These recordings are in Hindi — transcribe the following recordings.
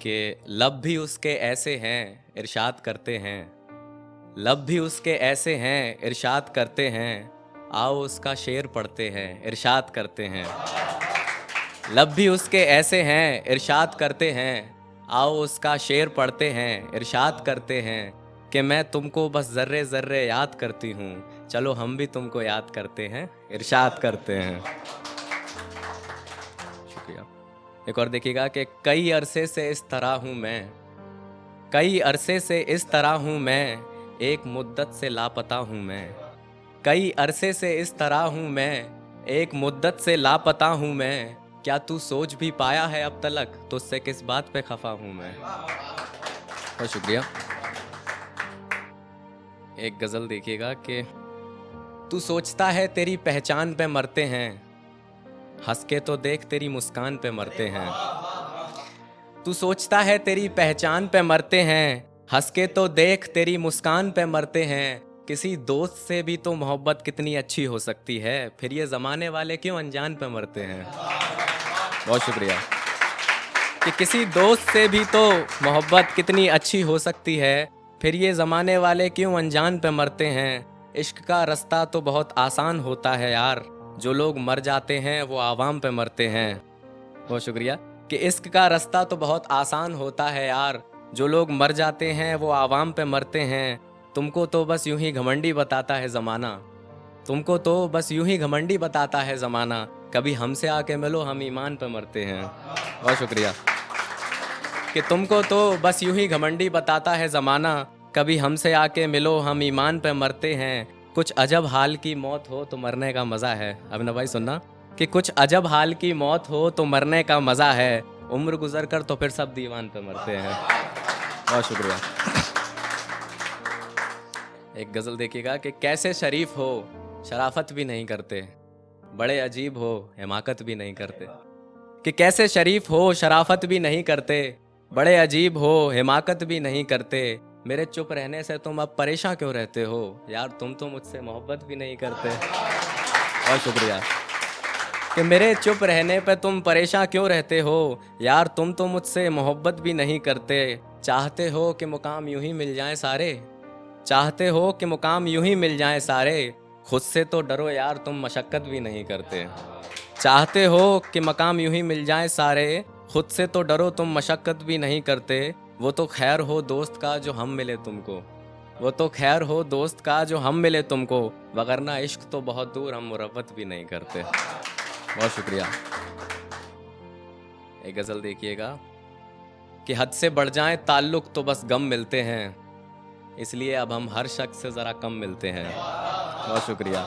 कि लब भी उसके ऐसे हैं इरशाद करते हैं, लब भी उसके ऐसे हैं इरशाद करते हैं, आओ उसका शेर पढ़ते हैं इरशाद करते हैं। लब भी उसके ऐसे हैं इरशाद करते हैं, आओ उसका शेर पढ़ते हैं इरशाद करते हैं कि मैं तुमको बस ज़र्रे ज़र्रे याद करती हूँ, चलो हम भी तुमको याद करते हैं इरशाद करते हैं। शुक्रिया। एक और देखिएगा कि कई अरसे से इस तरह हूँ मैं, कई अरसे से इस तरह हूँ मैं, एक मुद्दत से लापता हूँ मैं। कई अरसे से इस तरह हूँ मैं, एक मुद्दत से लापता हूँ मैं। क्या तू सोच भी पाया है अब तलक, तुझसे किस बात पे खफा हूँ मैं। बहुत शुक्रिया। एक गज़ल देखिएगा कि तू सोचता है तेरी पहचान पे मरते हैं, हंस के तो देख तेरी मुस्कान पे मरते हैं। तू सोचता है तेरी पहचान पे मरते हैं, हंस के तो देख तेरी मुस्कान पे मरते हैं। किसी दोस्त से भी तो मोहब्बत कितनी अच्छी हो सकती है, फिर ये ज़माने वाले क्यों अनजान पे मरते हैं। बहुत शुक्रिया। कि किसी दोस्त से भी तो मोहब्बत कितनी अच्छी हो सकती है, फिर ये ज़माने वाले क्यों अनजान पे मरते हैं। इश्क का रास्ता तो बहुत आसान होता है यार, जो लोग मर जाते हैं वो आवाम पे मरते हैं। बहुत शुक्रिया। कि इश्क का रास्ता तो बहुत आसान होता है यार, जो लोग मर जाते हैं वो आवाम पे मरते हैं। तुमको तो बस यूं ही घमंडी बताता है ज़माना, तुमको तो बस यूं ही घमंडी बताता है ज़माना, कभी हमसे आके मिलो हम ईमान पे मरते हैं। बहुत शुक्रिया। कि तुमको तो बस यूं ही घमंडी बताता है ज़माना, कभी हमसे आके मिलो हम ईमान पे मरते हैं। कुछ अजब हाल की मौत हो तो मरने का मज़ा है। अब भाई सुनना कि कुछ अजब हाल की मौत हो तो मरने का मज़ा है, उम्र गुजर कर तो फिर सब दीवान पे मरते हैं। बहुत शुक्रिया। एक गज़ल देखिएगा कि कैसे शरीफ हो शराफत भी नहीं करते, बड़े अजीब हो हिमाकत भी नहीं करते। कि कैसे शरीफ हो शराफत भी नहीं करते, बड़े अजीब हो हिमाकत भी नहीं करते। मेरे चुप रहने से तुम अब परेशान क्यों रहते हो, यार तुम तो मुझसे मोहब्बत भी नहीं करते। बहुत शुक्रिया। कि मेरे चुप रहने पे तुम परेशान क्यों रहते हो, यार तुम तो मुझसे मोहब्बत भी नहीं करते। चाहते हो कि मुकाम यूं ही मिल जाएं सारे, चाहते हो कि मुकाम यूं ही मिल जाएं सारे, खुद से तो डरो यार तुम मशक्क़त भी नहीं करते। चाहते हो कि मकाम यूं ही मिल जाएं सारे, खुद से तो डरो तुम मशक्क़त भी नहीं करते। वो तो खैर हो दोस्त का जो हम मिले तुमको, वो तो खैर हो दोस्त का जो हम मिले तुमको, वगरना इश्क तो बहुत दूर हम मुरव्वत भी नहीं करते। बहुत शुक्रिया। एक गज़ल देखिएगा कि हद से बढ़ जाएं ताल्लुक़ तो बस गम मिलते हैं, इसलिए अब हम हर शख्स से ज़रा कम मिलते हैं। बहुत शुक्रिया।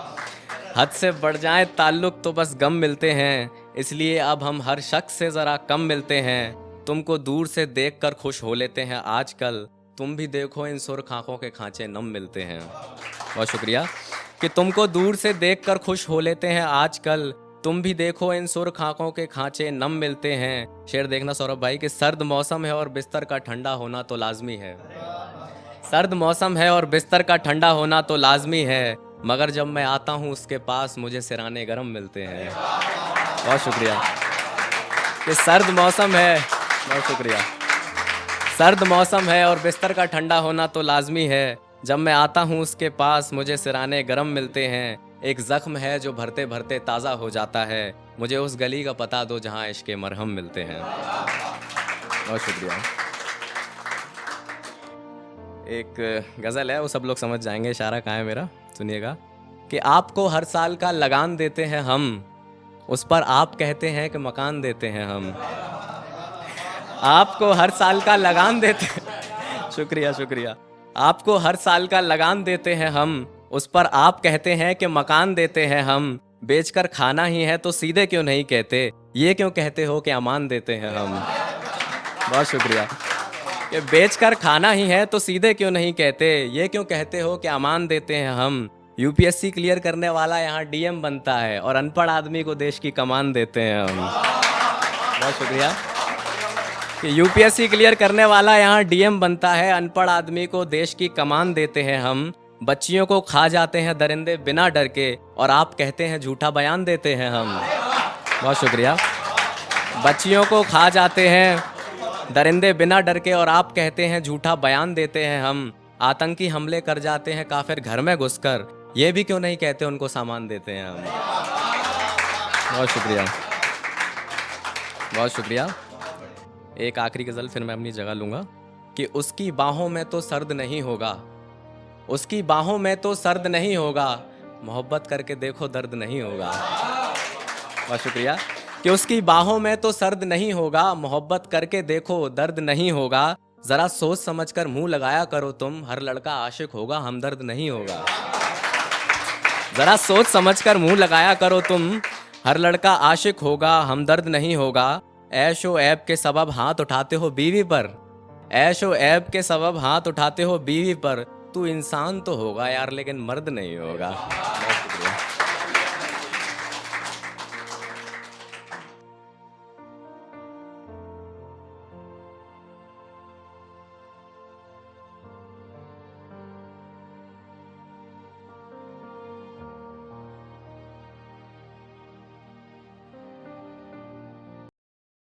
हद से बढ़ जाएं ताल्लुक़ तो बस गम मिलते हैं, इसलिए अब हम हर शख्स से ज़रा कम मिलते हैं। तुमको दूर से देख कर खुश हो लेते हैं आजकल, तुम भी देखो इन सुर्ख आँखों के खांचे नम मिलते हैं। बहुत शुक्रिया। कि तुमको दूर से देख कर खुश हो लेते हैं आजकल, तुम भी देखो इन सुर्ख आँखों के खांचे नम मिलते हैं। शेर देखना सौरभ भाई कि सर्द मौसम है और बिस्तर का ठंडा होना तो लाजमी है, सर्द मौसम है और बिस्तर का ठंडा होना तो लाजमी है, मगर जब मैं आता हूँ उसके पास मुझे सिराने गरम मिलते हैं। बहुत शुक्रिया। कि सर्द मौसम है, बहुत शुक्रिया, सर्द मौसम है और बिस्तर का ठंडा होना तो लाजमी है, जब मैं आता हूँ उसके पास मुझे सिराने गरम मिलते हैं। एक ज़ख्म है जो भरते भरते ताज़ा हो जाता है, मुझे उस गली का पता दो जहाँ इश्क़ मरहम मिलते हैं। बहुत शुक्रिया। एक गज़ल है वो सब लोग समझ जाएंगे, इशारा कहाँ है मेरा, सुनिएगा। कि आपको हर साल का लगान देते हैं हम, उस पर आप कहते हैं कि मकान देते हैं हम। आपको हर साल का लगान देते शुक्रिया शुक्रिया। आपको हर साल का लगान देते हैं हम, उस पर आप कहते हैं कि मकान देते हैं हम। बेचकर खाना ही है तो सीधे क्यों नहीं कहते, ये क्यों कहते हो कि अमान देते हैं हम। बहुत शुक्रिया। कि बेचकर खाना ही है तो सीधे क्यों नहीं कहते, ये क्यों कहते हो कि अमान देते हैं हम। यूपीएससी क्लियर करने वाला यहाँ डीएम बनता है और अनपढ़ आदमी को देश की कमान देते हैं हम। बहुत शुक्रिया। कि यूपीएससी क्लियर करने वाला यहाँ डीएम बनता है, अनपढ़ आदमी को देश की कमान देते हैं हम। बच्चियों को खा जाते हैं दरिंदे बिना डर के, और आप कहते हैं झूठा बयान देते हैं हम। बहुत शुक्रिया। बच्चियों को खा जाते हैं दरिंदे बिना डर के और आप कहते हैं झूठा बयान देते हैं हम, आतंकी हमले कर जाते हैं काफिर घर में घुसकर, ये भी क्यों नहीं कहते उनको सामान देते हैं हम। बहुत शुक्रिया, बहुत शुक्रिया। एक आखिरी गज़ल फिर मैं अपनी जगह लूँगा कि उसकी बाहों में तो सर्द नहीं होगा, उसकी बाहों में तो सर्द नहीं होगा, मोहब्बत करके देखो दर्द नहीं होगा। बहुत शुक्रिया। कि उसकी बाहों में तो सर्द नहीं होगा, मोहब्बत करके देखो दर्द नहीं होगा, जरा सोच समझकर मुंह लगाया करो तुम, हर लड़का आशिक होगा हमदर्द नहीं होगा। जरा सोच समझकर मुंह लगाया करो तुम, हर लड़का आशिक होगा हमदर्द नहीं होगा। ऐशो ऐब के सबब हाथ उठाते हो बीवी पर, ऐशो ऐब के सबब हाथ उठाते हो बीवी पर, तू इंसान तो होगा यार लेकिन मर्द नहीं होगा।